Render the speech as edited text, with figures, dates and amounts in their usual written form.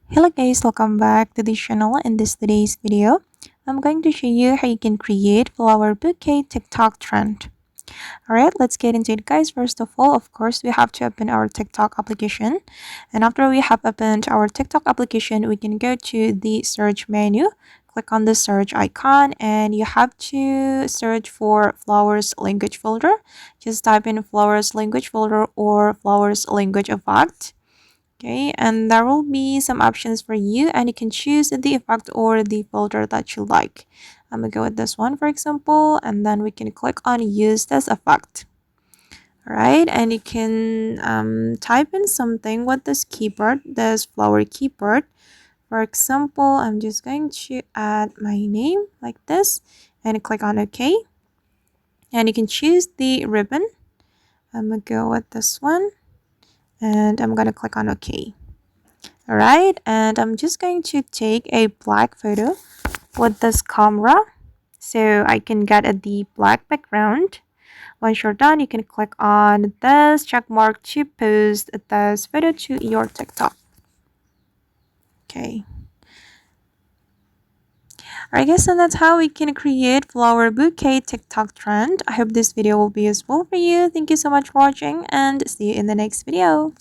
Hello guys, welcome back to the channel. In today's video, I'm going to show you how you can create flower bouquet TikTok trend. Alright, let's get into it guys. First of all, of course, we have to open our TikTok application. And after we have opened our TikTok application, we can go to the search menu. Click on the search icon and you have to search for flowers language folder. Just type in flowers language folder or flowers language effect. Okay, and there will be some options for you and you can choose the effect or the folder that you like. I'm gonna go with this one for example, and then we can click on use this effect. All right, and you can type in something with this keyboard, this flower keyboard. For example, I'm just going to add my name like this and click on OK. And you can choose the ribbon. I'm gonna go with this one and I'm gonna click on OK. Alright, and I'm just going to take a black photo with this camera so I can get a the black background. Once you're done, you can click on this check mark to post this photo to your TikTok. Okay. Alright guys, and that's how we can create flower bouquet TikTok trend. I hope this video will be useful for you. Thank you so much for watching and see you in the next video.